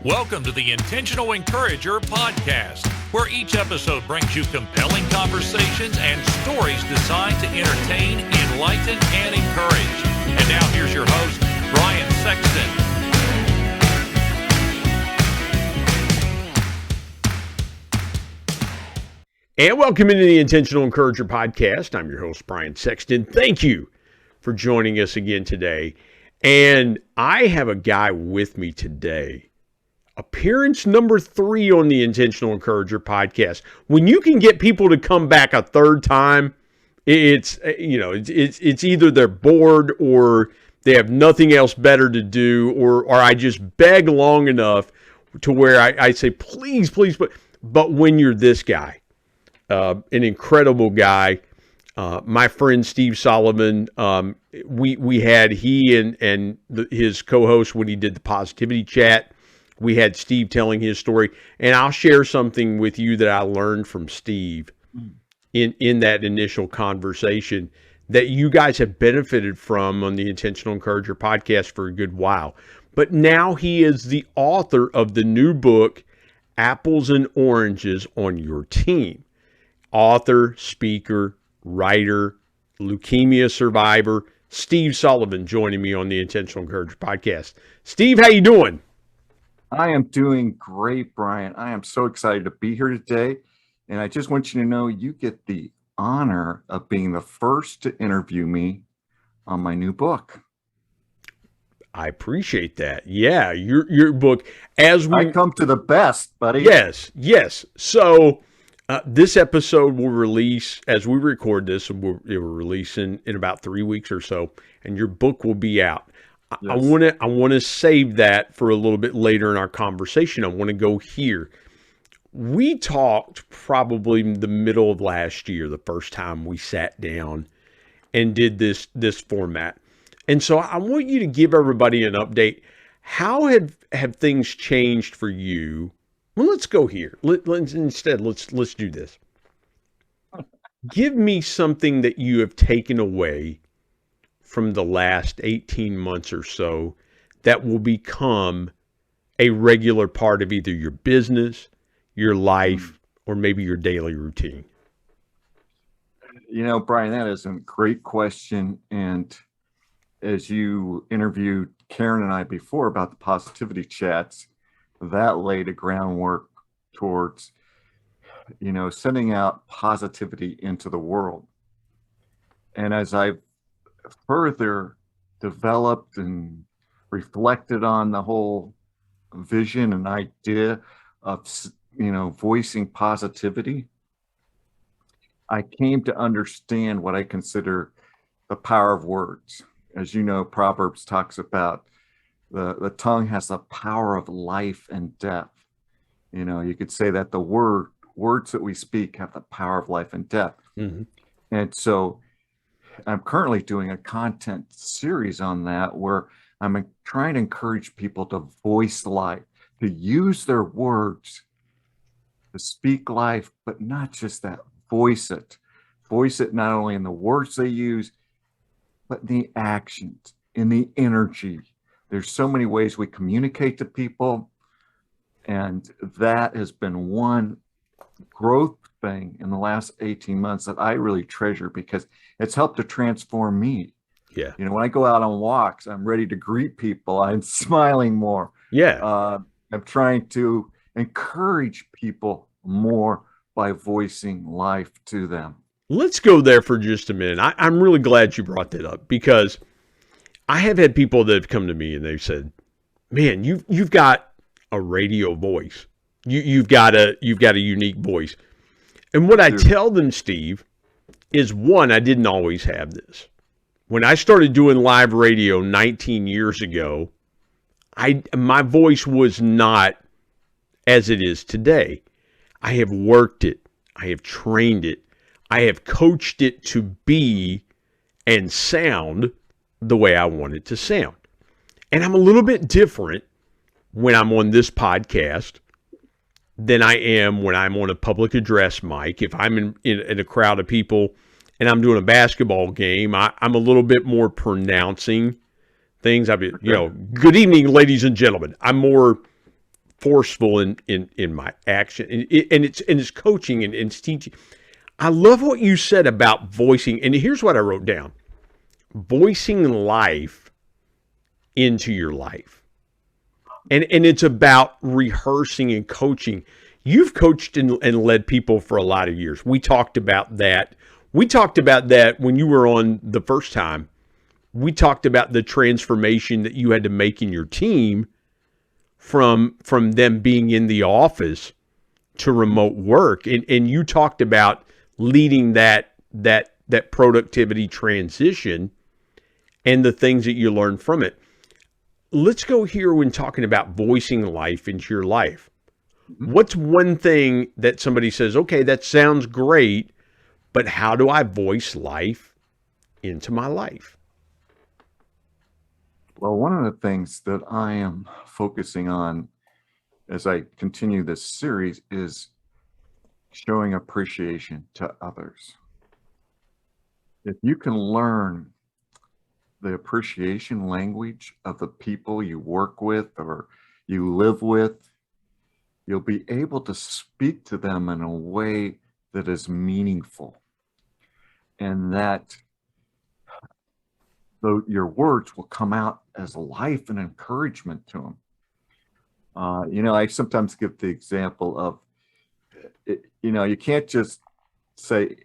Welcome to the Intentional Encourager podcast, where each episode brings you compelling conversations and stories designed to entertain, enlighten, and encourage. And now here's your host, Brian Sexton. And welcome into the Intentional Encourager podcast. I'm your host, Brian Sexton. Thank you for joining us again today. And I have a guy with me today. Appearance number 3 on the Intentional Encourager podcast. When you can get people to come back a third time, it's either they're bored or they have nothing else better to do, or I just beg long enough to where I say, please. But when you're this guy, an incredible guy, my friend Steve Sullivan, we had he and his co-host when he did the positivity chat. We had Steve telling his story, and I'll share something with you that I learned from Steve in that initial conversation that you guys have benefited from on the Intentional Encourager podcast for a good while. But now he is the author of the new book, Apples and Oranges on Your Team. Author, speaker, writer, leukemia survivor, Steve Sullivan joining me on the Intentional Encourager podcast. Steve, how you doing? I am doing great, Brian. I am so excited to be here today. And I just want you to know you get the honor of being the first to interview me on my new book. I appreciate that. Yeah, your book. I come to the best, buddy. Yes. So this episode will release, as we record this, it will release in about 3 weeks or so, and your book will be out. Yes. I want to save that for a little bit later in our conversation. I want to go here. We talked probably in the middle of last year, the first time we sat down and did this format. And so I want you to give everybody an update. How have things changed for you? Well, let's go here. Let's do this. Give me something that you have taken away from the last 18 months or so that will become a regular part of either your business, your life, or maybe your daily routine? You know, Brian, that is a great question. And as you interviewed Karen and I before about the positivity chats, that laid a groundwork towards, sending out positivity into the world. And as I've further developed and reflected on the whole vision and idea of, voicing positivity, I came to understand what I consider the power of words. As you know, Proverbs talks about the tongue has the power of life and death. You could say that the words that we speak have the power of life and death. Mm-hmm. And so I'm currently doing a content series on that where I'm trying to encourage people to voice life, to use their words to speak life, but not just that, voice it. Voice it not only in the words they use, but in the actions, in the energy. There's so many ways we communicate to people, and that has been one growth thing in the last 18 months that I really treasure because it's helped to transform me. Yeah. When I go out on walks, I'm ready to greet people. I'm smiling more. Yeah. I'm trying to encourage people more by voicing life to them. Let's go there for just a minute. I'm really glad you brought that up because I have had people that have come to me and they've said, man, you've got a radio voice. You've got a unique voice. And what I tell them, Steve, is one, I didn't always have this. When I started doing live radio 19 years ago, my voice was not as it is today. I have worked it. I have trained it. I have coached it to be and sound the way I want it to sound. And I'm a little bit different when I'm on this podcast than I am when I'm on a public address mic. If I'm in a crowd of people and I'm doing a basketball game, I'm a little bit more pronouncing things. Good evening, ladies and gentlemen. I'm more forceful in my action, and it's coaching and it's teaching. I love what you said about voicing, and here's what I wrote down: voicing life into your life. And it's about rehearsing and coaching. You've coached and led people for a lot of years. We talked about that. We talked about that when you were on the first time. We talked about the transformation that you had to make in your team from them being in the office to remote work. And you talked about leading that productivity transition and the things that you learned from it. Let's go here when talking about voicing life into your life. What's one thing that somebody says, okay, that sounds great, but how do I voice life into my life? Well, one of the things that I am focusing on as I continue this series is showing appreciation to others. If you can learn the appreciation language of the people you work with or you live with, you'll be able to speak to them in a way that is meaningful, and that your words will come out as life and encouragement to them. I sometimes give the example of, you can't just say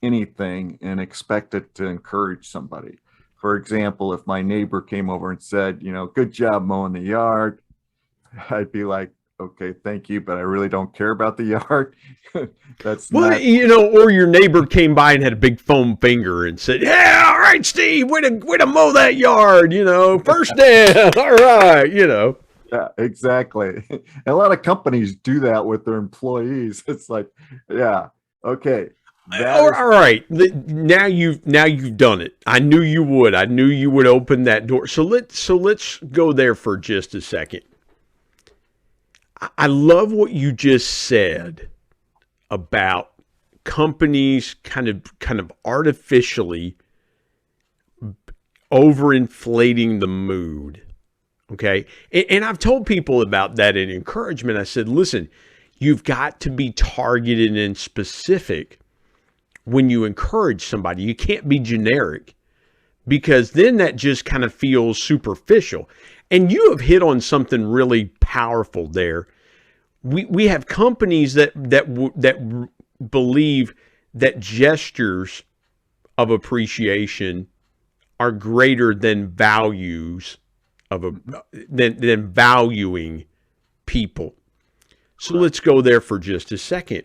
anything and expect it to encourage somebody. For example, if my neighbor came over and said, good job mowing the yard, I'd be like, okay, thank you, but I really don't care about the yard. Or your neighbor came by and had a big foam finger and said, yeah, all right, Steve, way to mow that yard, first down, all right, Yeah, exactly. And a lot of companies do that with their employees. It's like, yeah, okay. All right. Now you've done it. I knew you would. I knew you would open that door. So let's go there for just a second. I love what you just said about companies kind of artificially overinflating the mood. Okay. And I've told people about that in encouragement. I said, listen, you've got to be targeted and specific when you encourage somebody. You can't be generic, because then that just kind of feels superficial. And you have hit on something really powerful there. We have companies that believe that gestures of appreciation are greater than values than valuing people. So let's go there for just a second.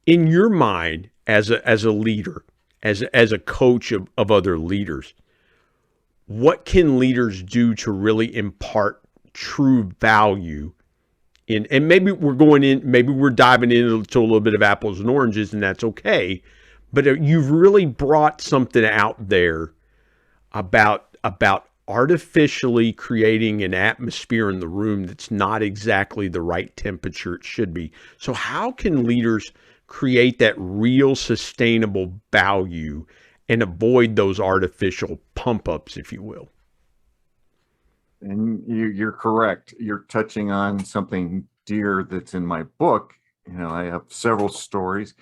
In your mind, as a leader, as a coach of other leaders, what can leaders do to really impart true value in? And maybe we're diving into a little bit of apples and oranges, and that's okay. But you've really brought something out there about artificially creating an atmosphere in the room that's not exactly the right temperature it should be. So how can leaders create that real sustainable value and avoid those artificial pump ups, if you will? And you're correct. You're touching on something dear that's in my book. I have several stories,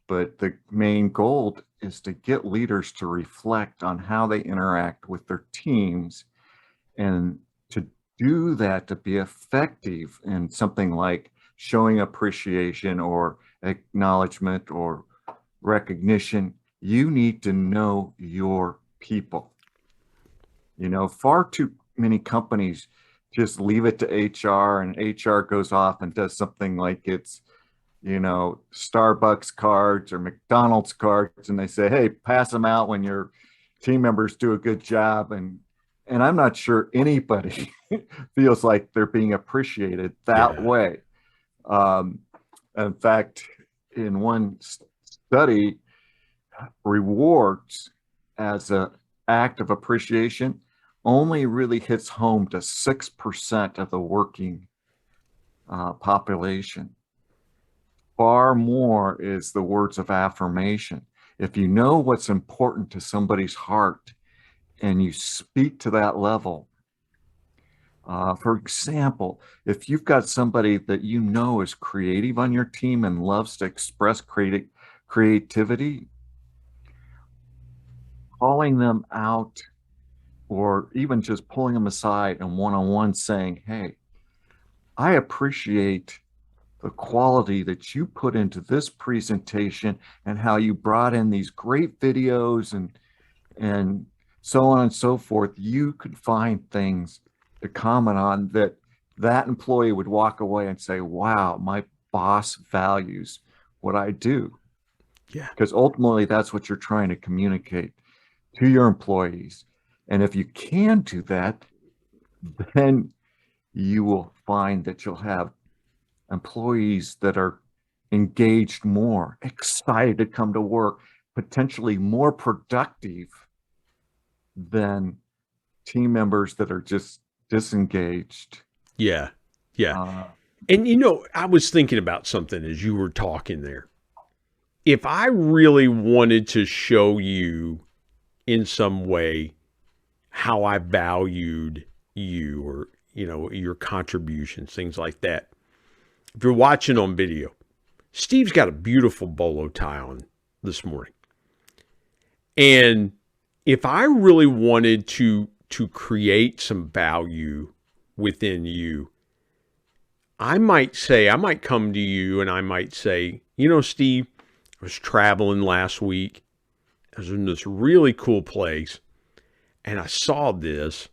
but the main goal is to get leaders to reflect on how they interact with their teams, and to do that, to be effective in something like showing appreciation or acknowledgement or recognition. You need to know your people. Far too many companies just leave it to HR, and HR goes off and does something like it's, Starbucks cards or McDonald's cards, and they say, hey, pass them out when your team members do a good job. And I'm not sure anybody feels like they're being appreciated that way. In fact, in one study, rewards as an act of appreciation only really hits home to 6% of the working population. Far more is the words of affirmation. If you know what's important to somebody's heart and you speak to that level, For example, if you've got somebody that you know is creative on your team and loves to express creativity, calling them out or even just pulling them aside and one-on-one saying, hey, I appreciate the quality that you put into this presentation and how you brought in these great videos and so on and so forth. You could find things to comment on that employee would walk away and say, wow, my boss values what I do. Yeah. Because ultimately that's what you're trying to communicate to your employees. And if you can do that, then you will find that you'll have employees that are engaged more, excited to come to work, potentially more productive than team members that are just disengaged. Yeah. Yeah. Uh, And I was thinking about something as you were talking there. If I really wanted to show you in some way how I valued you or, your contributions, things like that. If you're watching on video, Steve's got a beautiful bolo tie on this morning. And if I really wanted to create some value within you, I might come to you and I might say, Steve, I was traveling last week. I was in this really cool place and I saw this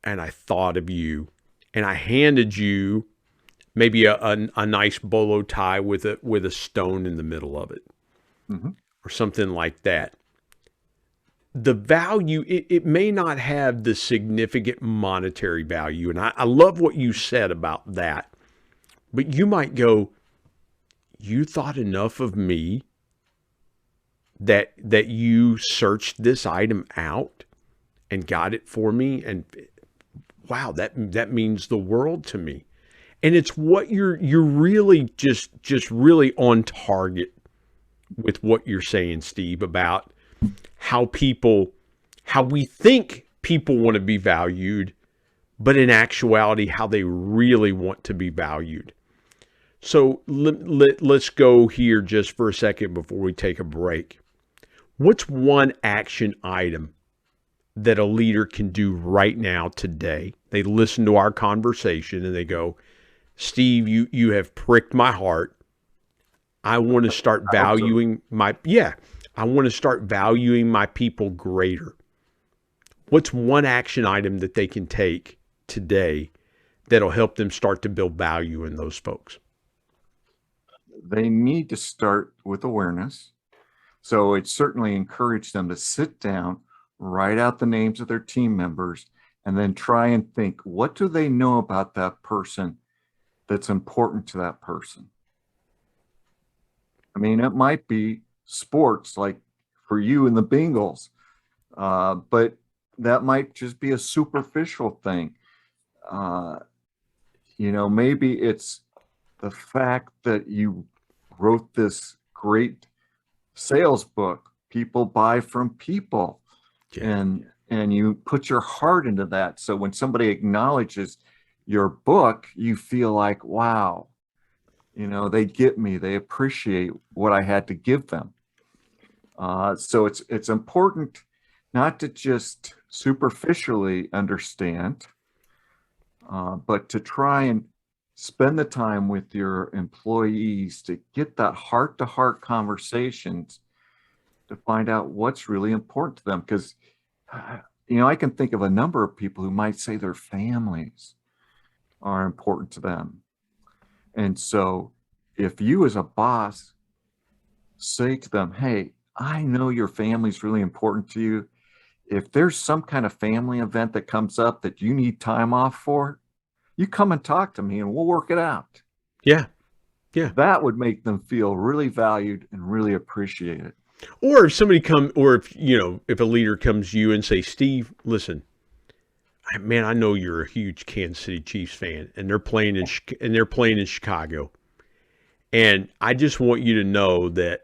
and I thought of you and I handed you maybe a nice bolo tie with a stone in the middle of it or something like that. The value, it may not have the significant monetary value. And I love what you said about that. But you might go, you thought enough of me that you searched this item out and got it for me. And wow, that means the world to me. And it's what you're really just really on target with what you're saying, Steve, about how we think people want to be valued, but in actuality, how they really want to be valued. So let's go here just for a second before we take a break. What's one action item that a leader can do right now today? They listen to our conversation and they go, Steve, you have pricked my heart. I want to start valuing I want to start valuing my people greater. What's one action item that they can take today that'll help them start to build value in those folks? They need to start with awareness. So it certainly encouraged them to sit down, write out the names of their team members, and then try and think, what do they know about that person that's important to that person? I mean, it might be sports, like for you and the Bengals, but that might just be a superficial thing. Maybe it's the fact that you wrote this great sales book, people buy from people, and you put your heart into that. So when somebody acknowledges your book, you feel like, wow, they get me, they appreciate what I had to give them. So it's important not to just superficially understand, but to try and spend the time with your employees to get that heart-to-heart conversations to find out what's really important to them. Because, I can think of a number of people who might say their families are important to them. And so if you as a boss say to them, hey, I know your family's really important to you. If there's some kind of family event that comes up that you need time off for, you come and talk to me and we'll work it out. Yeah. Yeah. That would make them feel really valued and really appreciated. Or if if a leader comes to you and say, Steve, listen, man, I know you're a huge Kansas City Chiefs fan and they're playing in Chicago. And I just want you to know that,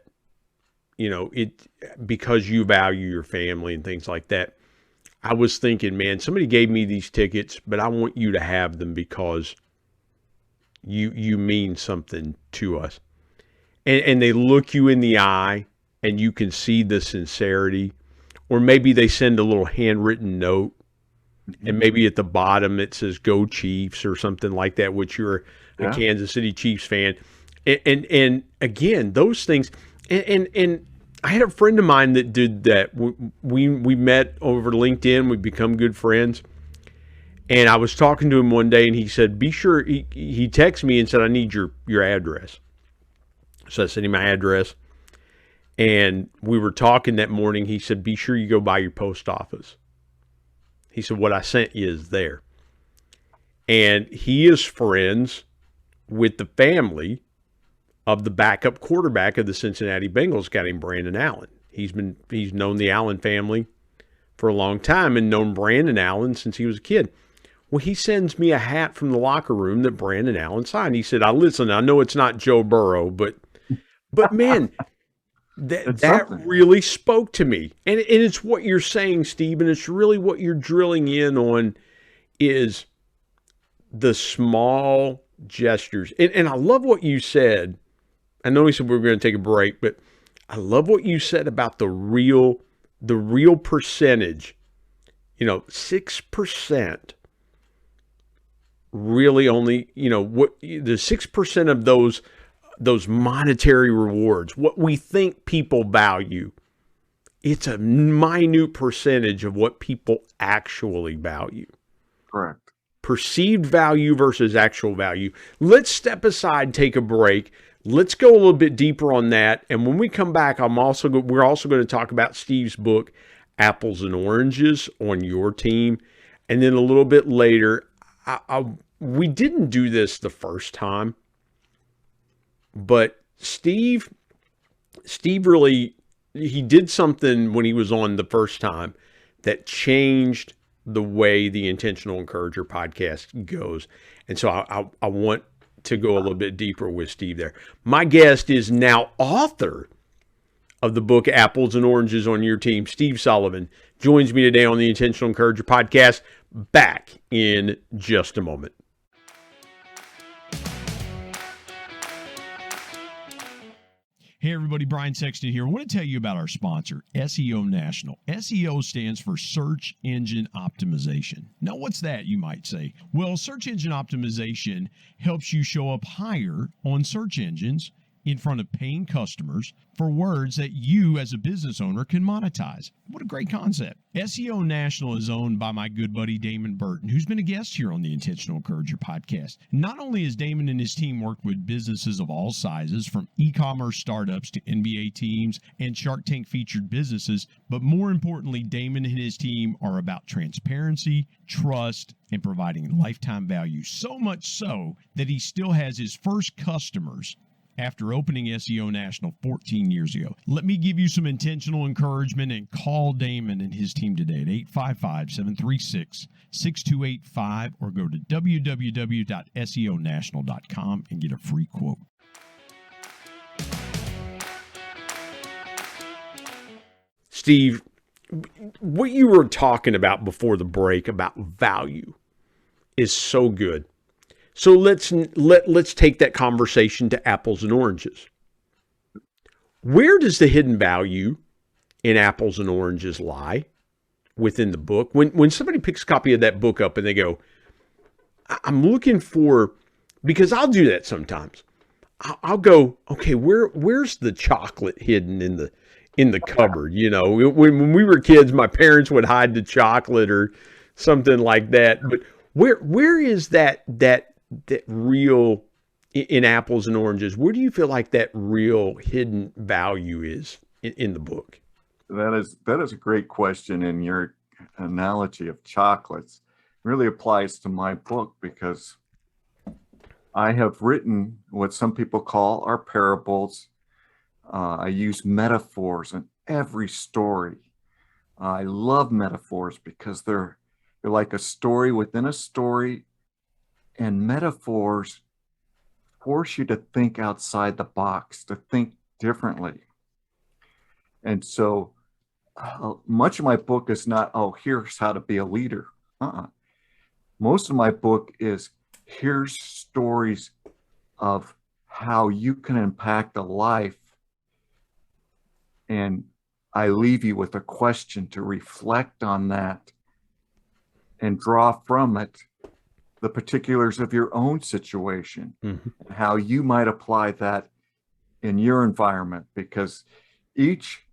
because you value your family and things like that, I was thinking, man, somebody gave me these tickets, but I want you to have them because you mean something to us. And they look you in the eye and you can see the sincerity. Or maybe they send a little handwritten note and maybe at the bottom it says "Go Chiefs" or something like that, which you're a Kansas City Chiefs fan. And again, those things. And I had a friend of mine that did that. We met over LinkedIn. We become good friends. And I was talking to him one day, and he said, "Be sure." He texted me and said, "I need your address." So I sent him my address, and we were talking that morning. He said, "Be sure you go by your post office." He said, "What I sent you is there." And he is friends with the family of the backup quarterback of the Cincinnati Bengals, guy named Brandon Allen. He's known the Allen family for a long time and known Brandon Allen since he was a kid. Well, he sends me a hat from the locker room that Brandon Allen signed. He said, "Listen, I know it's not Joe Burrow, but man, that really spoke to me." And it's what you're saying, Steve, and it's really what you're drilling in on is the small gestures. And I love what you said. I know we said we were going to take a break, but I love what you said about the real percentage. 6% really only, what the 6% of those monetary rewards, what we think people value, it's a minute percentage of what people actually value. Correct. Perceived value versus actual value. Let's step aside, take a break. Let's go a little bit deeper on that. And when we come back, we're also going to talk about Steve's book, Apples and Oranges, on Your Team. And then a little bit later, we didn't do this the first time, but Steve really, he did something when he was on the first time that changed the way the Intentional Encourager podcast goes. And so I want to go a little bit deeper with Steve there. My guest is now author of the book Apples and Oranges on Your Team, Steve Sullivan, joins me today on the Intentional Encourager podcast. Back in just a moment. Hey everybody, Brian Sexton here. I want to tell you about our sponsor, SEO National. SEO stands for Search Engine Optimization. Now, what's that, you might say? Well, search engine optimization helps you show up higher on search engines in front of paying customers for words that you as a business owner can monetize. What a great concept. SEO National is owned by my good buddy Damon Burton, who's been a guest here on the Intentional Encourager podcast. Not only has Damon and his team worked with businesses of all sizes, from e-commerce startups to NBA teams and Shark Tank featured businesses, but more importantly, Damon and his team are about transparency, trust, and providing lifetime value. So much so that he still has his first customers after opening SEO National 14 years ago. Let me give you some intentional encouragement and call Damon and his team today at 855-736-6285 or go to www.seonational.com and get a free quote. Steve, what you were talking about before the break about value is so good. So let's take that conversation to apples and oranges. Where does the hidden value in apples and oranges lie within the book? When somebody picks a copy of that book up and they go, "I'm looking for," because I'll do that sometimes. I'll go, "Okay, where's the chocolate hidden in the cupboard?" When we were kids, my parents would hide the chocolate or something like that. But where is that real, in apples and oranges, where do you feel like that real hidden value is in the book? That is a great question, and your analogy of chocolates really applies to my book, because I have written what some people call our parables. I use metaphors in every story. I love metaphors because they're like a story within a story. And metaphors force you to think outside the box, to think differently. And so much of my book is not, oh, here's how to be a leader. Most of my book is, here's stories of how you can impact a life. And I leave you with a question to reflect on that and draw from it the particulars of your own situation, and how you might apply that in your environment, because each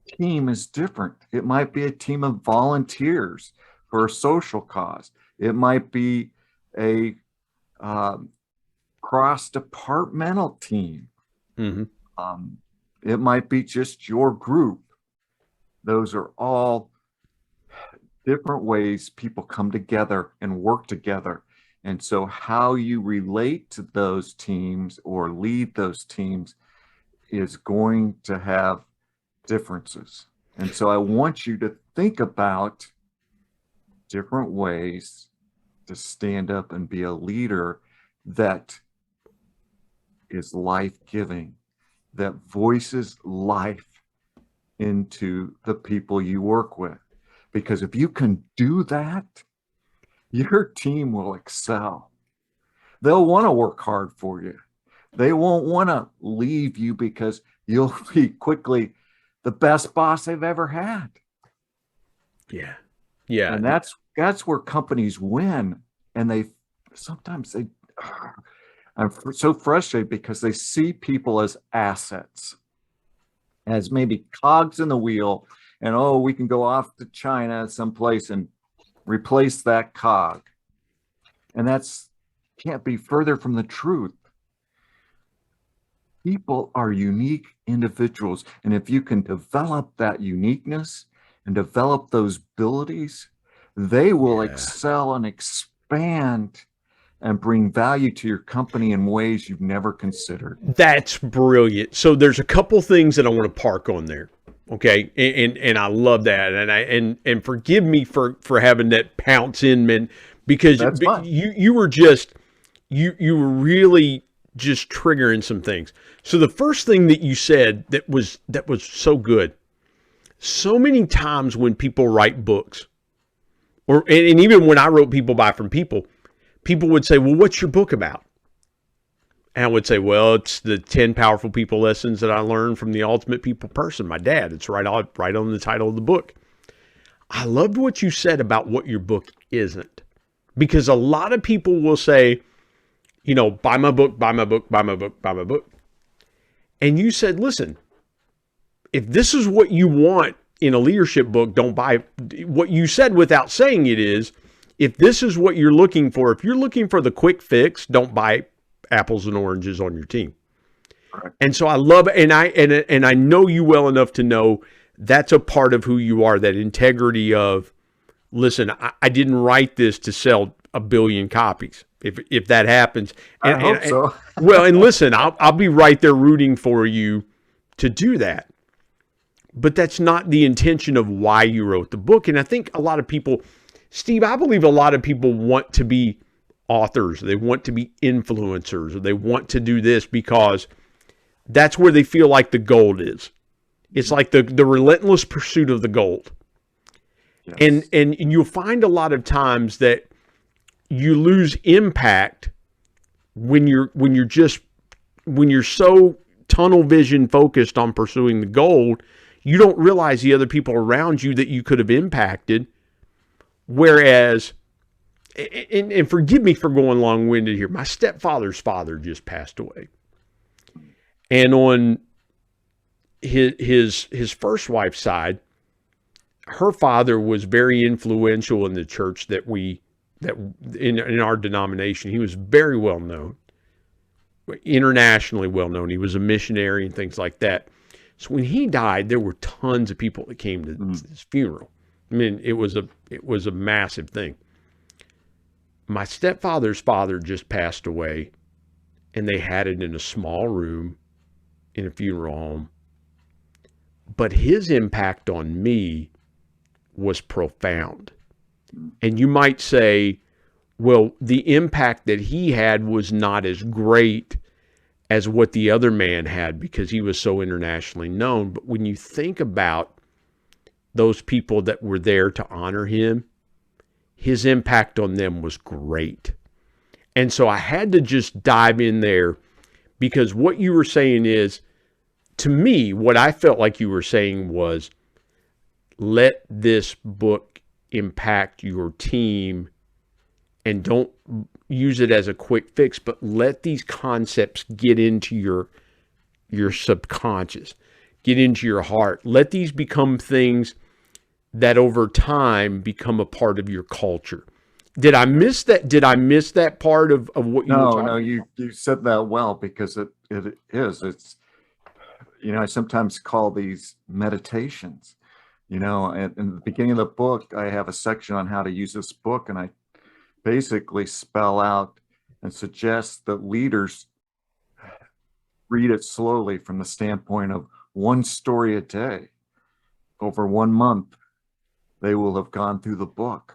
team is different. It might be a team of volunteers for a social cause. It might be a cross-departmental team. It might be just your group. Those are all different ways people come together and work together. And so how you relate to those teams or lead those teams is going to have differences. And so I want you to think about different ways to stand up and be a leader that is life-giving, that voices life into the people you work with. Because if you can do that, your team will excel. They'll want to work hard for you. They won't want to leave you because you'll be quickly the best boss they've ever had. Yeah. Yeah. And that's where companies win. And sometimes I'm so frustrated because they see people as assets, as maybe cogs in the wheel, and oh, we can go off to China someplace and replace that cog. And that's can't be further from the truth. People are unique individuals. And if you can develop that uniqueness and develop those abilities, they will excel and expand and bring value to your company in ways you've never considered. That's brilliant. So there's a couple things that I want to park on there. Okay. And I love that. And forgive me for having that pounce in, man, because you were just, you were really just triggering some things. So the first thing that you said that was so good. So many times when people write books, and even when I wrote People Buy From People, people would say, well, what's your book about? And I would say, well, it's the 10 powerful people lessons that I learned from the ultimate people person, my dad. It's right on the title of the book. I loved what you said about what your book isn't. Because a lot of people will say, buy my book, buy my book, buy my book, buy my book. And you said, listen, if this is what you want in a leadership book, don't buy it. What you said without saying it is, if this is what you're looking for, if you're looking for the quick fix, don't buy apples and oranges on your team. Right. And so I love it. And I know you well enough to know that's a part of who you are, that integrity of, listen, I didn't write this to sell 1 billion copies. If that happens. I hope so. Well, and listen, I'll be right there rooting for you to do that. But that's not the intention of why you wrote the book. And I think a lot of people, Steve, I believe a lot of people want to be authors. They want to be influencers, or they want to do this because that's where they feel like the gold is. It's like the relentless pursuit of the gold. Yes. And you'll find a lot of times that you lose impact when you're so tunnel vision focused on pursuing the gold, you don't realize the other people around you that you could have impacted. Whereas, and forgive me for going long-winded here, my stepfather's father just passed away. And on his first wife's side, her father was very influential in the church that in our denomination. He was very well known, internationally well known. He was a missionary and things like that. So when he died, there were tons of people that came to his funeral. I mean, it was a massive thing. My stepfather's father just passed away, and they had it in a small room in a funeral home. But his impact on me was profound. And you might say, well, the impact that he had was not as great as what the other man had because he was so internationally known. But when you think about those people that were there to honor him, his impact on them was great. And so I had to just dive in there, because what you were saying is, to me, what I felt like you were saying was, let this book impact your team, and don't use it as a quick fix, but let these concepts get into your subconscious, get into your heart. Let these become things that over time become a part of your culture. Did I miss that? Did I miss that part of what you were talking about? No, you said that well, because it is. It's, I sometimes call these meditations, and in the beginning of the book, I have a section on how to use this book, and I basically spell out and suggest that leaders read it slowly from the standpoint of one story a day. Over 1 month, they will have gone through the book.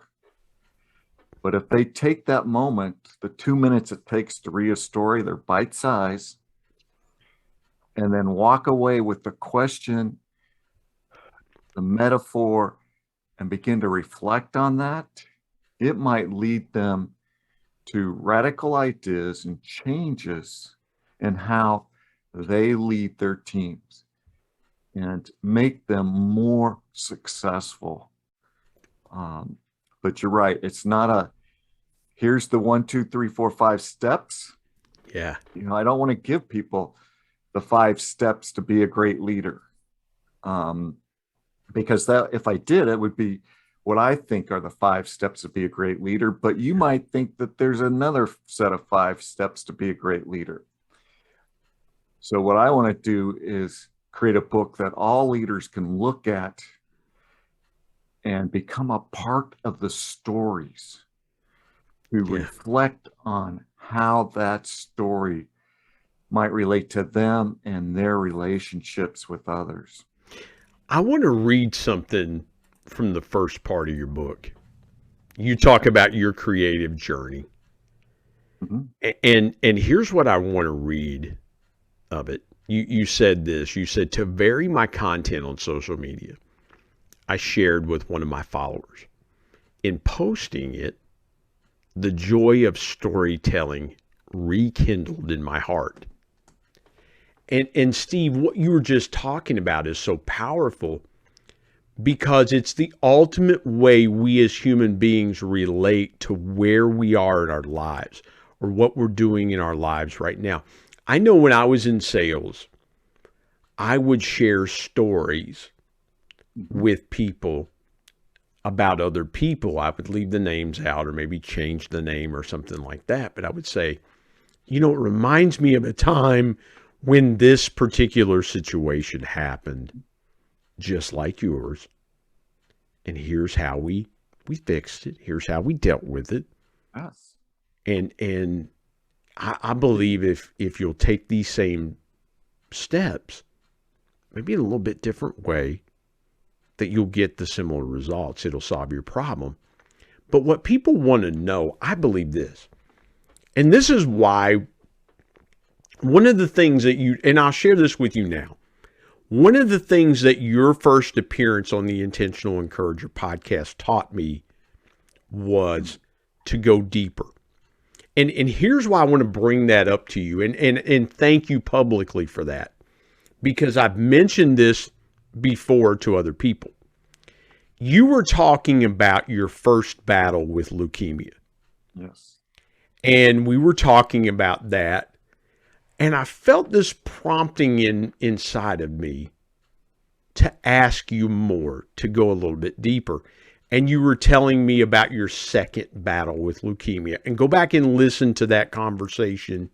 But if they take that moment, the 2 minutes it takes to read a story, they're bite size, and then walk away with the question, the metaphor, and begin to reflect on that, it might lead them to radical ideas and changes in how they lead their teams and make them more successful. But you're right. It's not here's the 1, 2, 3, 4, 5 steps. Yeah. I don't want to give people the 5 steps to be a great leader. Because if I did, it would be what I think are the 5 steps to be a great leader. But you might think that there's another set of 5 steps to be a great leader. So what I want to do is create a book that all leaders can look at and become a part of the stories, to reflect on how that story might relate to them and their relationships with others. I want to read something from the first part of your book. You talk about your creative journey. And here's what I want to read of it. You said this. You said, to vary my content on social media, I shared with one of my followers. In posting it, the joy of storytelling rekindled in my heart. And Steve, what you were just talking about is so powerful, because it's the ultimate way we as human beings relate to where we are in our lives, or what we're doing in our lives right now. I know when I was in sales, I would share stories with people about other people. I would leave the names out, or maybe change the name or something like that. But I would say, it reminds me of a time when this particular situation happened, just like yours. And here's how we fixed it. Here's how we dealt with it. Yes. And I believe if you'll take these same steps, maybe in a little bit different way, that you'll get the similar results. It'll solve your problem. But what people want to know, I believe this, and this is why one of the things that and I'll share this with you now, one of the things that your first appearance on the Intentional Encourager podcast taught me was to go deeper. And here's why I want to bring that up to you, and thank you publicly for that, because I've mentioned this before to other people. You were talking about your first battle with leukemia. Yes. And we were talking about that. And I felt this prompting inside of me to ask you more, to go a little bit deeper. And you were telling me about your second battle with leukemia. And go back and listen to that conversation.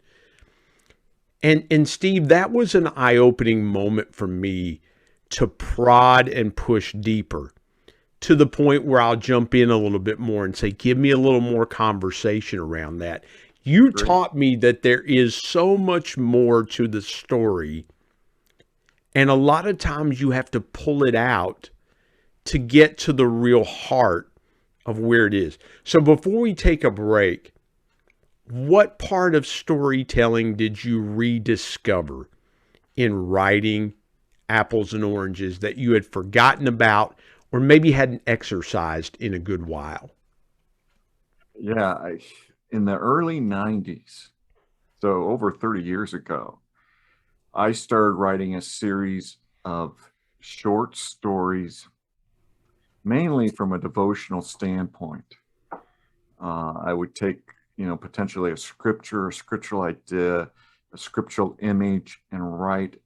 And Steve, that was an eye-opening moment for me to prod and push deeper, to the point where I'll jump in a little bit more and say, give me a little more conversation around that. You taught me that there is so much more to the story. And a lot of times you have to pull it out to get to the real heart of where it is. So before we take a break, what part of storytelling did you rediscover in writing Apples and Oranges that you had forgotten about, or maybe hadn't exercised in a good while? Yeah, in the early 90s, so over 30 years ago, I started writing a series of short stories, mainly from a devotional standpoint. I would take, potentially a scriptural idea, a scriptural image, and write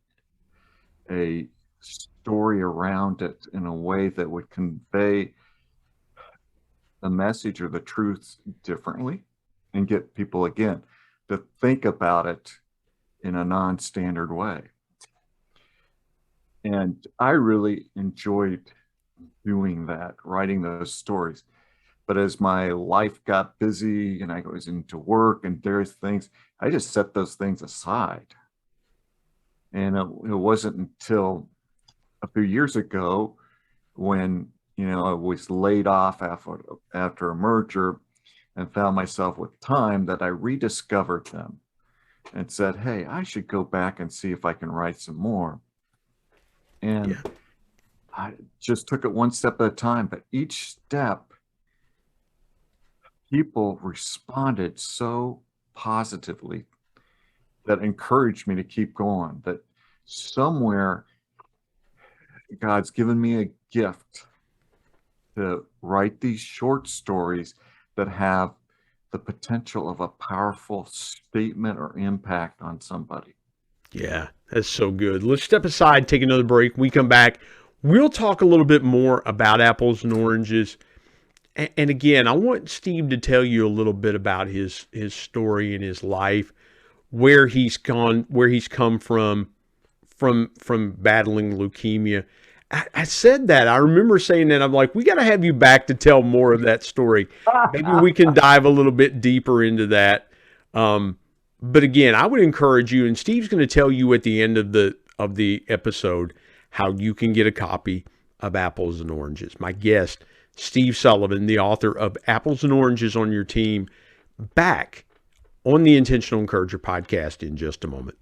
a story around it in a way that would convey the message or the truth differently and get people, again, to think about it in a non-standard way. And I really enjoyed doing that, writing those stories. But as my life got busy and I was into work and various things, I just set those things aside. And it wasn't until a few years ago when, I was laid off after a merger and found myself with time that I rediscovered them and said, hey, I should go back and see if I can write some more. And Yeah. I just took it one step at a time, but each step, people responded so positively that encouraged me to keep going, that somewhere God's given me a gift to write these short stories that have the potential of a powerful statement or impact on somebody. Yeah, that's so good. Let's step aside, take another break. When we come back, we'll talk a little bit more about apples and oranges. And again, I want Steve to tell you a little bit about his story and his life, where he's gone, where he's come from battling leukemia. I said that. I remember saying that. I'm like, we got to have you back to tell more of that story. Maybe we can dive a little bit deeper into that. But again, I would encourage you, and Steve's going to tell you at the end of the episode how you can get a copy of Apples and Oranges. My guest, Steve Sullivan, the author of Apples and Oranges on Your Team, back on the Intentional Encourager podcast in just a moment.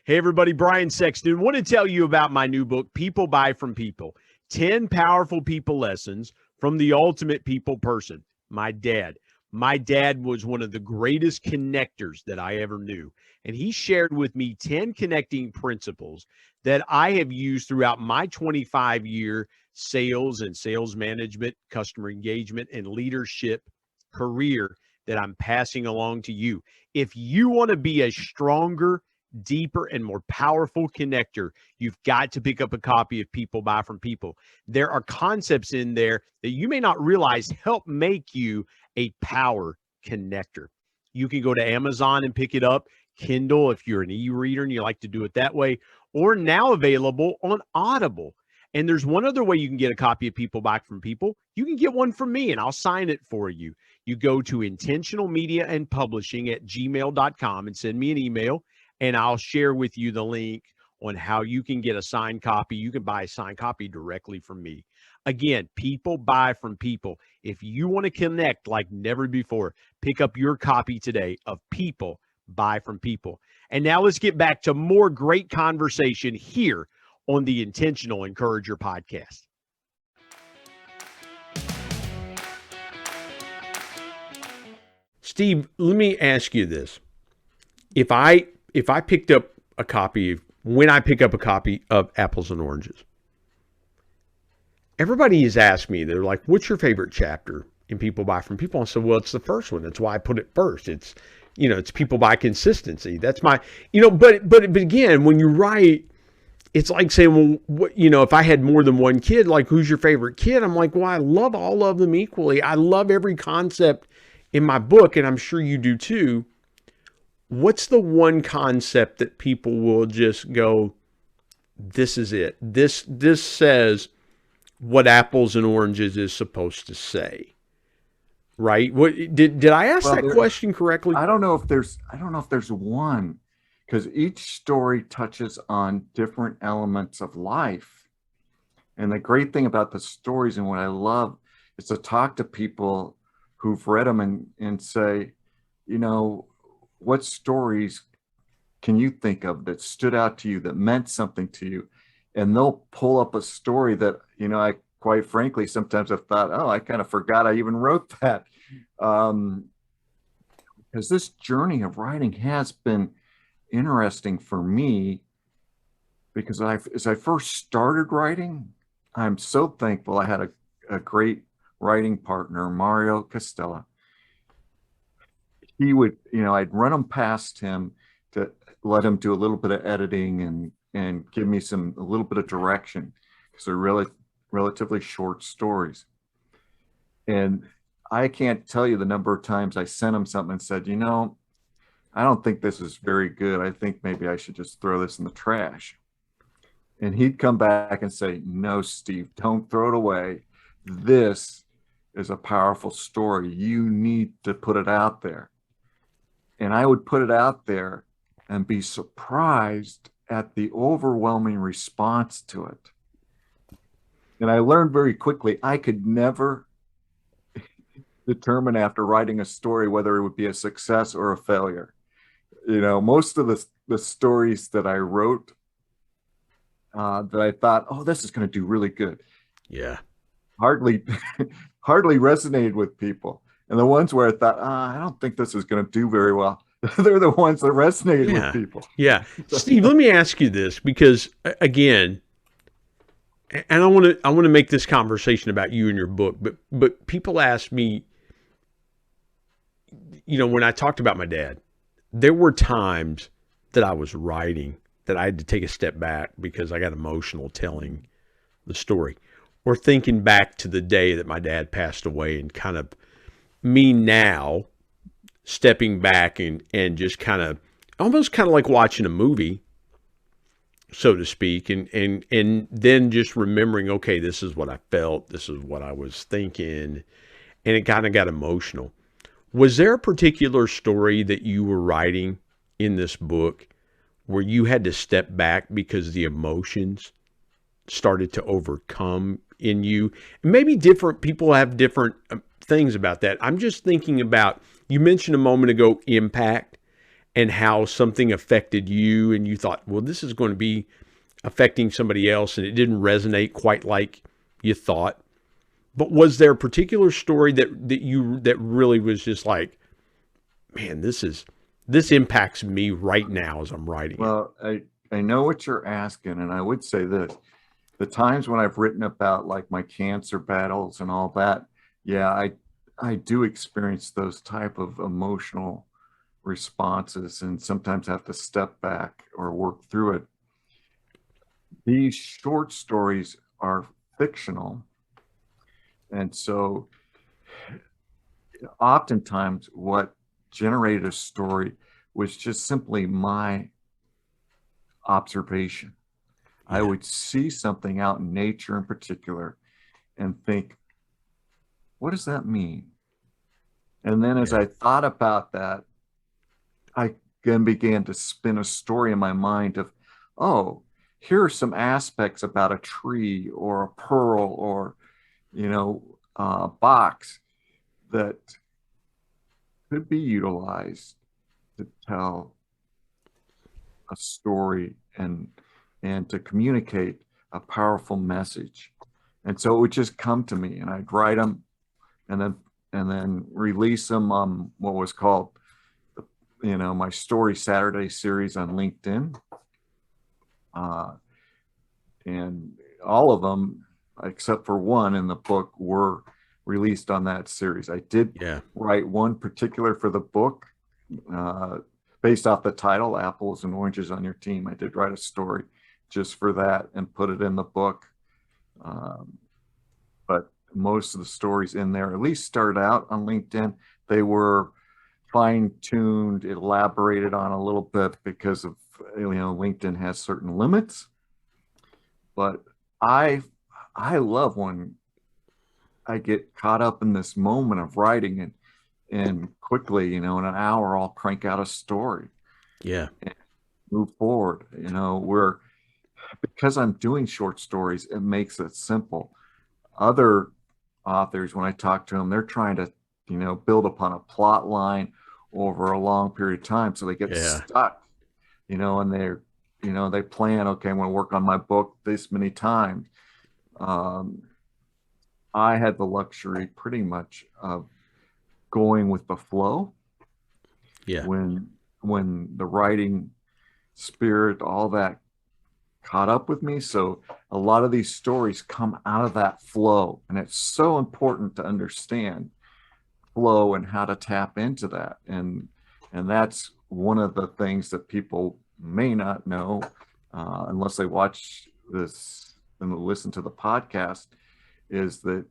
Hey everybody, Brian Sexton. Want to tell you about my new book, People Buy From People, 10 Powerful People Lessons from the Ultimate People Person, my dad. My dad was one of the greatest connectors that I ever knew. And he shared with me 10 connecting principles that I have used throughout my 25-year sales and sales management, customer engagement, and leadership career that I'm passing along to you. If you want to be a stronger, deeper, and more powerful connector, you've got to pick up a copy of People Buy From People. There are concepts in there that you may not realize help make you a power connector. You can go to Amazon and pick it up, Kindle if you're an e-reader and you like to do it that way, or now available on Audible. And there's one other way you can get a copy of People Buy From People. You can get one from me and I'll sign it for you. You go to intentionalmediaandpublishing@gmail.com and send me an email, and I'll share with you the link on how you can get a signed copy. You can buy a signed copy directly from me. Again, People Buy From People. If you want to connect like never before, pick up your copy today of People Buy From People. And now let's get back to more great conversation here on the Intentional Encourager podcast. Steve, let me ask you this. If I picked up a copy, when I pick up a copy of Apples and Oranges, everybody has asked me, they're like, what's your favorite chapter in People Buy From People? I said, well, it's the first one. That's why I put it first. It's, it's people by consistency. That's my, but again, when you write, it's like saying, well, what, if I had more than one kid, like, who's your favorite kid? I'm like, well, I love all of them equally. I love every concept in my book, and I'm sure you do too. What's the one concept that people will just go, this is it. This says what Apples and Oranges is supposed to say. Right? What did I ask that question correctly? I don't know if there's one, because each story touches on different elements of life. And the great thing about the stories, and what I love, is to talk to people who've read them and say, what stories can you think of that stood out to you, that meant something to you? And they'll pull up a story that, I quite frankly, sometimes I've thought, oh, I kind of forgot I even wrote that. Because this journey of writing has been interesting for me, because as I first started writing, I'm so thankful I had a great writing partner, Mario Costella. He would, I'd run him past him to let him do a little bit of editing and give me a little bit of direction, because they're really relatively short stories. And I can't tell you the number of times I sent him something and said, I don't think this is very good. I think maybe I should just throw this in the trash. And he'd come back and say, no, Steve, don't throw it away. This is a powerful story. You need to put it out there. And I would put it out there and be surprised at the overwhelming response to it. And I learned very quickly, I could never determine after writing a story whether it would be a success or a failure. Most of the stories that I wrote that I thought, oh, this is going to do really good. Yeah. Hardly resonated with people. And the ones where I thought, I don't think this is going to do very well, they're the ones that resonated with people. Yeah. Steve, let me ask you this, because again, and I want to make this conversation about you and your book, but people ask me, when I talked about my dad, there were times that I was writing that I had to take a step back because I got emotional telling the story, or thinking back to the day that my dad passed away, and kind of me now stepping back and just kind of almost kind of like watching a movie, so to speak, and then just remembering, okay, this is what I felt, this is what I was thinking, and it kind of got emotional. Was there a particular story that you were writing in this book where you had to step back because the emotions started to overcome in you? And maybe different people have different things about that. I'm just thinking about, you mentioned a moment ago, impact, and how something affected you and you thought, well, this is going to be affecting somebody else, and it didn't resonate quite like you thought. But was there a particular story that really was just like, man, this impacts me right now as I'm writing it? Well, I know what you're asking, and I would say this. The times when I've written about like my cancer battles and all that, yeah, I do experience those type of emotional responses, and sometimes have to step back or work through it. These short stories are fictional. And so oftentimes what generated a story was just simply my observation. Yeah. I would see something out in nature in particular and think, what does that mean? And then as I thought about that, I then began to spin a story in my mind of, oh, here are some aspects about a tree or a pearl or, box that could be utilized to tell a story and to communicate a powerful message. And so it would just come to me, and I'd write them and then release them on what was called, my Story Saturday series on LinkedIn. And all of them, except for one in the book, were released on that series. I did write one particular for the book based off the title, Apples and Oranges on Your Team. I did write a story just for that and put it in the book. But most of the stories in there, at least started out on LinkedIn, they were fine-tuned, elaborated on a little bit because of, LinkedIn has certain limits. But I love when I get caught up in this moment of writing and quickly, in an hour, I'll crank out a story. Yeah. And move forward. Because I'm doing short stories, it makes it simple. Other authors, when I talk to them, they're trying to, build upon a plot line over a long period of time. So they get stuck, and they plan, okay, I'm going to work on my book this many times. I had the luxury pretty much of going with the flow. Yeah. When the writing spirit, all that caught up with me. So a lot of these stories come out of that flow. And it's so important to understand flow and how to tap into that. And that's one of the things that people may not know unless they watch this and listen to the podcast, is that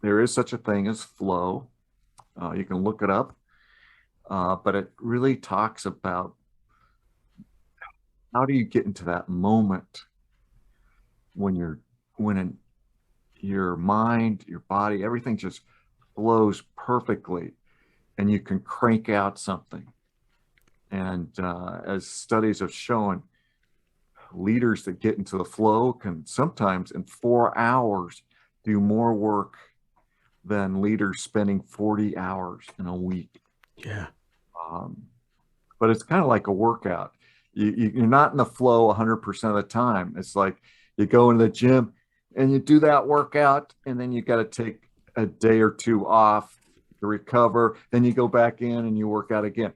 there is such a thing as flow. You can look it up, but it really talks about how do you get into that moment when your mind, your body, everything just flows perfectly, and you can crank out something. And as studies have shown, leaders that get into the flow can sometimes in 4 hours do more work than leaders spending 40 hours in a week. Yeah. But it's kind of like a workout. You're not in the flow 100% of the time. It's like you go into the gym and you do that workout, and then you got to take a day or two off to recover. Then you go back in and you work out again.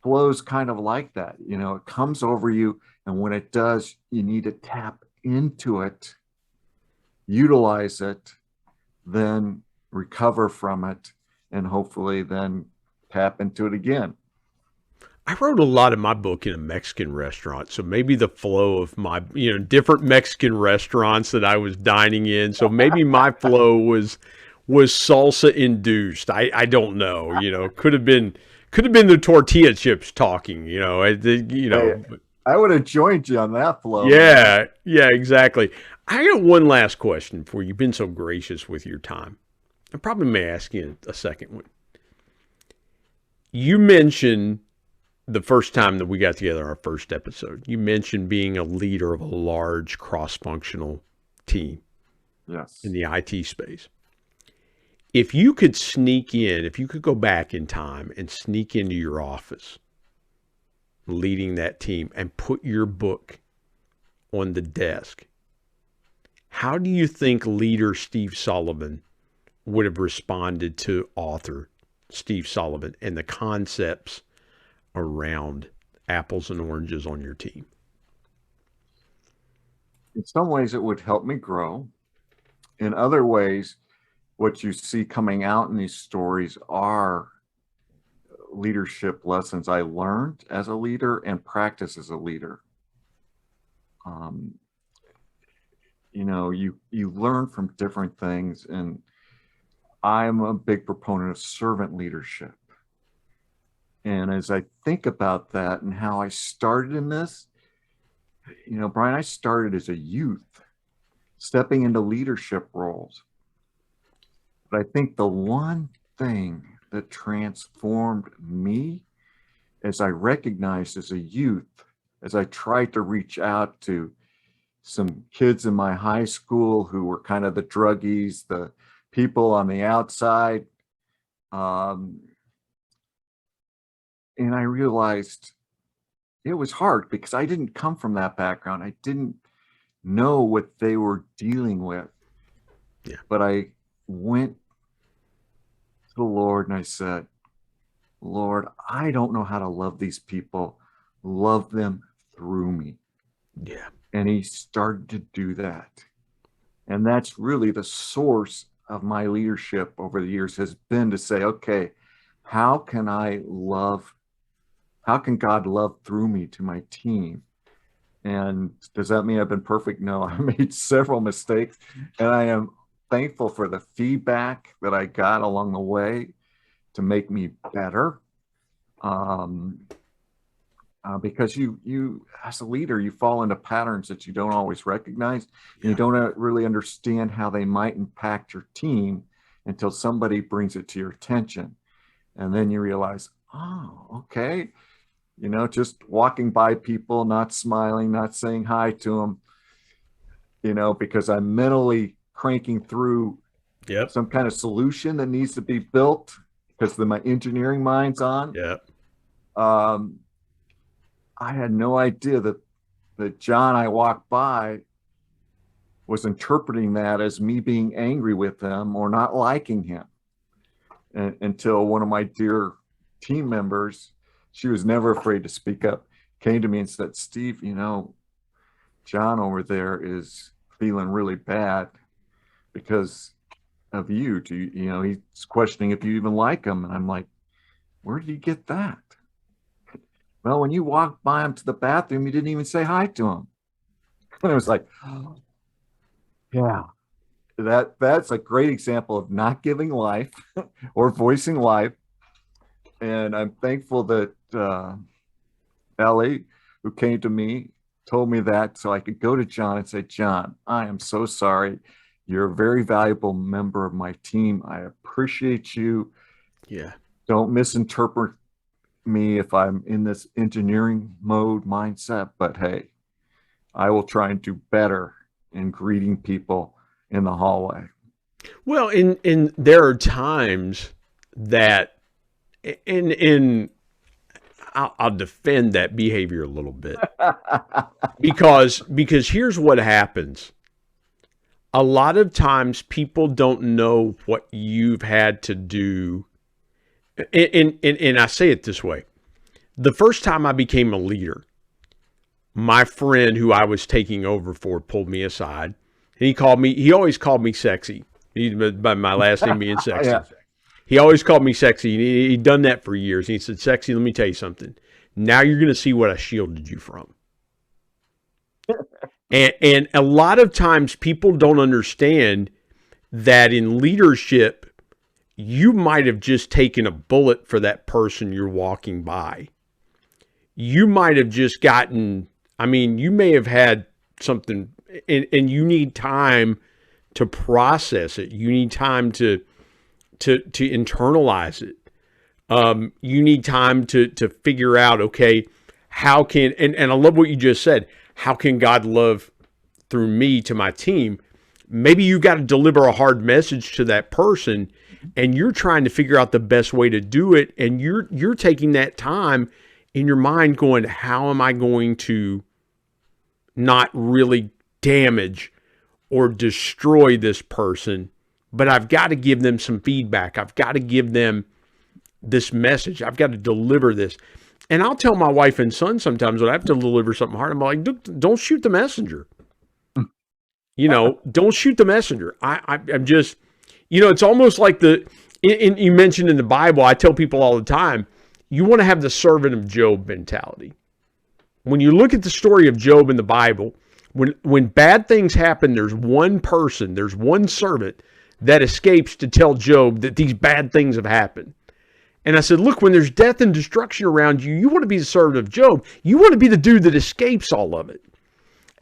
Flow's kind of like that. It comes over you, and when it does, you need to tap into it, utilize it, then recover from it, and hopefully then tap into it again. I wrote a lot of my book in a Mexican restaurant, so maybe the flow of my, different Mexican restaurants that I was dining in. So maybe my flow was salsa induced. I don't know. Could have been the tortilla chips talking. I would have joined you on that flow. Yeah, exactly. I got one last question for you. You've been so gracious with your time. I probably may ask you a second one. You mentioned the first time that we got together, our first episode, you mentioned being a leader of a large cross-functional team. Yes. In the IT space. If you could go back in time and sneak into your office leading that team and put your book on the desk, how do you think leader Steve Sullivan would have responded to author Steve Sullivan and the concepts around apples and oranges on your team? In some ways, it would help me grow. In other ways, what you see coming out in these stories are leadership lessons I learned as a leader and practice as a leader. You learn from different things, and I'm a big proponent of servant leadership. And as I think about that and how I started in this, Brian, I started as a youth, stepping into leadership roles. But I think the one thing that transformed me, as I recognized as a youth, as I tried to reach out to some kids in my high school who were kind of the druggies, the people on the outside, and I realized it was hard because I didn't come from that background. I didn't know what they were dealing with. Yeah. But I went to the Lord and I said, Lord, I don't know how to love these people. Love them through me. Yeah. And he started to do that. And that's really the source of my leadership over the years, has been to say, okay, how can God love through me to my team? And does that mean I've been perfect? No, I made several mistakes, and I am thankful for the feedback that I got along the way to make me better. Because you as a leader, you fall into patterns that you don't always recognize. Yeah. You don't really understand how they might impact your team until somebody brings it to your attention. And then you realize, oh, okay. Just walking by people, not smiling, not saying hi to them, because I'm mentally cranking through some kind of solution that needs to be built because my engineering mind's on. Yep. I had no idea that John I walked by was interpreting that as me being angry with him or not liking him. Until one of my dear team members, she was never afraid to speak up, came to me and said, Steve, John over there is feeling really bad because of you. He's questioning if you even like him. And I'm like, where did you get that? Well, when you walked by him to the bathroom, you didn't even say hi to him. And I was like, oh, yeah, that's a great example of not giving life or voicing life. And I'm thankful that Ellie, who came to me, told me that so I could go to John and say, John, I am so sorry. You're a very valuable member of my team. I appreciate you. Yeah. Don't misinterpret me if I'm in this engineering mode mindset, but hey, I will try and do better in greeting people in the hallway. Well, and there are times that, and I'll defend that behavior a little bit because here's what happens. A lot of times people don't know what you've had to do. And I say it this way. The first time I became a leader, my friend who I was taking over for pulled me aside. And he always called me sexy. By my last name being sexy. Yeah. He always called me sexy. He'd done that for years. And he said, Sexy, let me tell you something. Now you're going to see what I shielded you from. And a lot of times people don't understand that in leadership, you might have just taken a bullet for that person you're walking by. You might have just you may have had something, and you need time to process it. You need time to internalize it. You need time to figure out, okay, how can, and I love what you just said, how can God love through me to my team? Maybe you got to deliver a hard message to that person and you're trying to figure out the best way to do it. And you're taking that time in your mind going, how am I going to not really damage or destroy this person? But I've got to give them some feedback. I've got to give them this message. I've got to deliver this. And I'll tell my wife and son sometimes when I have to deliver something hard, I'm like, don't shoot the messenger. Don't shoot the messenger. I'm just, it's almost like you mentioned in the Bible, I tell people all the time, you want to have the servant of Job mentality. When you look at the story of Job in the Bible, when bad things happen, there's one servant that escapes to tell Job that these bad things have happened. And I said, look, when there's death and destruction around you, you want to be the servant of Job. You want to be the dude that escapes all of it.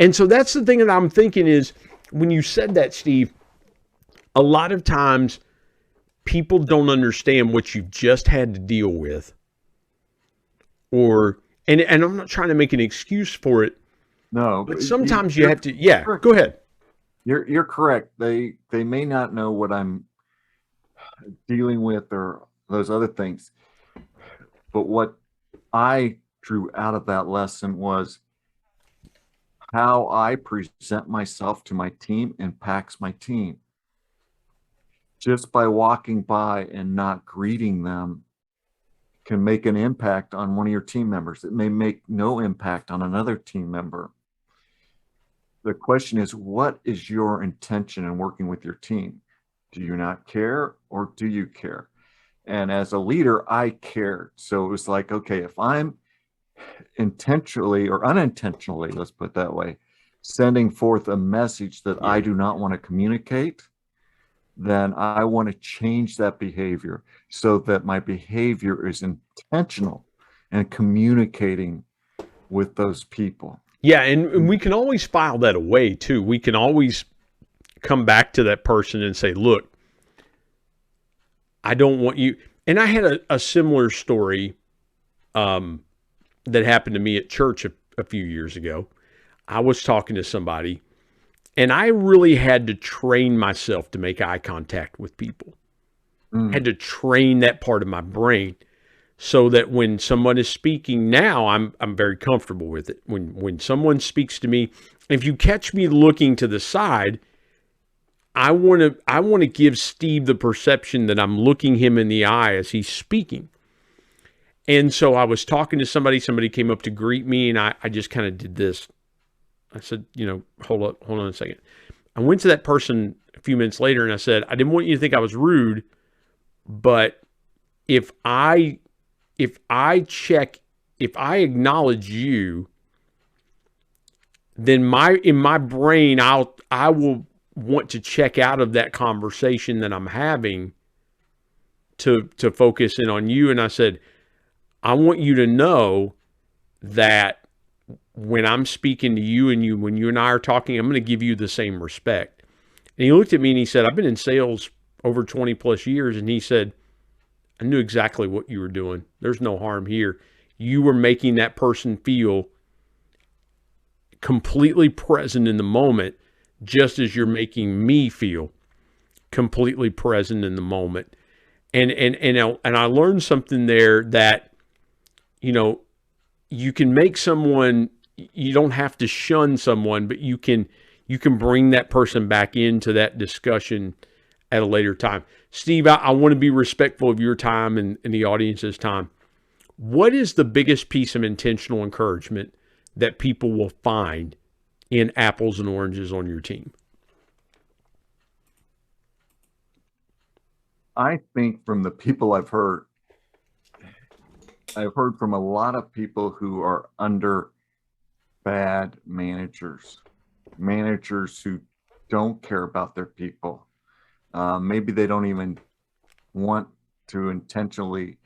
And so that's the thing that I'm thinking is, when you said that, Steve, a lot of times people don't understand what you've just had to deal with. And I'm not trying to make an excuse for it. No. But sometimes you have to, go ahead. You're correct. They may not know what I'm dealing with or those other things. But what I drew out of that lesson was how I present myself to my team impacts my team. Just by walking by and not greeting them can make an impact on one of your team members. It may make no impact on another team member. The question is, what is your intention in working with your team? Do you not care or do you care? And as a leader, I cared. So it was like, okay, if I'm intentionally or unintentionally, let's put it that way, sending forth a message that I do not want to communicate, then I want to change that behavior so that my behavior is intentional and communicating with those people. Yeah, and we can always file that away too. We can always come back to that person and say, look, I don't want you. And I had a similar story that happened to me at church a few years ago. I was talking to somebody, and I really had to train myself to make eye contact with people. Had to train that part of my brain so that when someone is speaking now, I'm very comfortable with it. When someone speaks to me, if you catch me looking to the side, I want to give Steve the perception that I'm looking him in the eye as he's speaking. And so I was talking to somebody came up to greet me, and I just kind of did this. I said, hold on a second. I went to that person a few minutes later and I said, I didn't want you to think I was rude, but if I acknowledge you, then in my brain, I will want to check out of that conversation that I'm having to focus in on you. And I said, I want you to know that when I'm speaking to you and when you and I are talking, I'm going to give you the same respect. And he looked at me and he said, I've been in sales over 20 plus years. And he said, I knew exactly what you were doing. There's no harm here. You were making that person feel completely present in the moment, just as you're making me feel completely present in the moment. And I learned something there that, you can make someone, you don't have to shun someone, but you can bring that person back into that discussion at a later time. Steve, I want to be respectful of your time and the audience's time. What is the biggest piece of intentional encouragement that people will find in Apples and Oranges on Your Team? I think from the people I've heard from a lot of people who are under bad managers who don't care about their people. Maybe they don't even want to intentionally,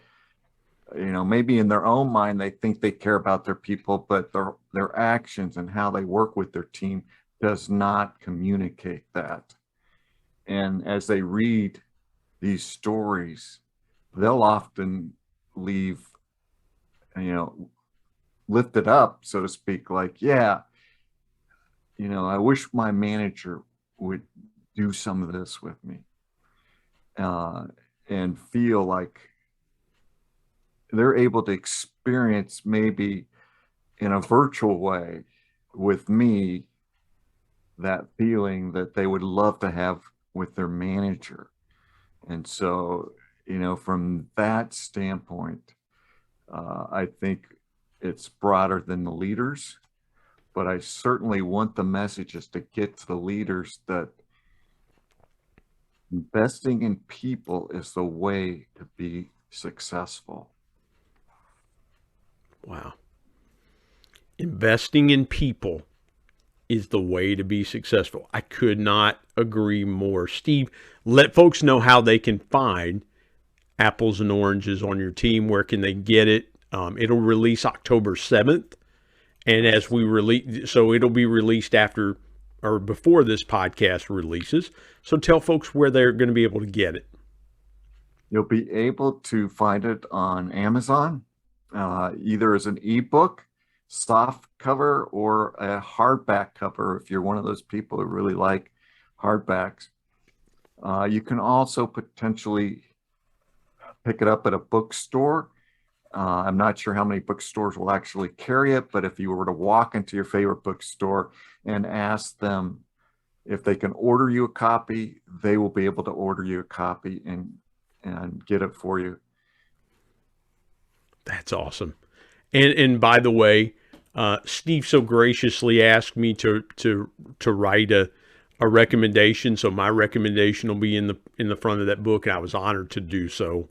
maybe in their own mind, they think they care about their people, but their actions and how they work with their team does not communicate that. And as they read these stories, they'll often leave, lifted up, so to speak, like, I wish my manager would do some of this with me, and feel like they're able to experience, maybe in a virtual way with me, that feeling that they would love to have with their manager. And so, from that standpoint, I think it's broader than the leaders, but I certainly want the messages to get to the leaders that investing in people is the way to be successful. Wow. Investing in people is the way to be successful. I could not agree more. Steve, let folks know how they can find Apples and Oranges on Your Team. Where can they get it? It'll release October 7th. And as we release, so it'll be released after or before this podcast releases. So tell folks where they're going to be able to get it. You'll be able to find it on Amazon, either as an ebook, soft cover, or a hardback cover if you're one of those people who really like hardbacks. You can also potentially pick it up at a bookstore. I'm not sure how many bookstores will actually carry it, but if you were to walk into your favorite bookstore and ask them if they can order you a copy, they will be able to order you a copy and get it for you. That's awesome. And by the way, Steve so graciously asked me to write a recommendation. So my recommendation will be in the front of that book, and I was honored to do so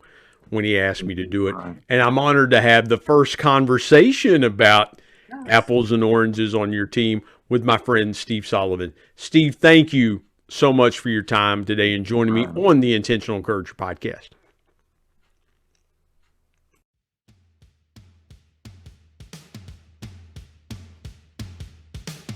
when he asked me to do it. And I'm honored to have the first conversation about Apples and Oranges on Your Team with my friend Steve Sullivan. Steve, thank you so much for your time today and joining me on the Intentional Encourager podcast.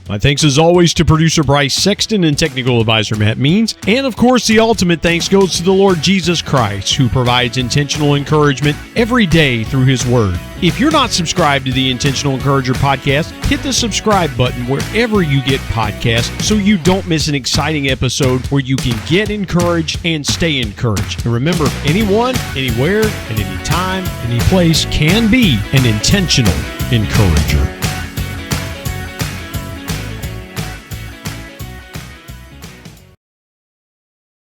My thanks as always to producer Bryce Sexton and technical advisor Matt Means. And of course, the ultimate thanks goes to the Lord Jesus Christ, who provides intentional encouragement every day through His Word. If you're not subscribed to the Intentional Encourager podcast, hit the subscribe button wherever you get podcasts so you don't miss an exciting episode where you can get encouraged and stay encouraged. And remember, anyone, anywhere, and anytime, time, any place can be an intentional encourager.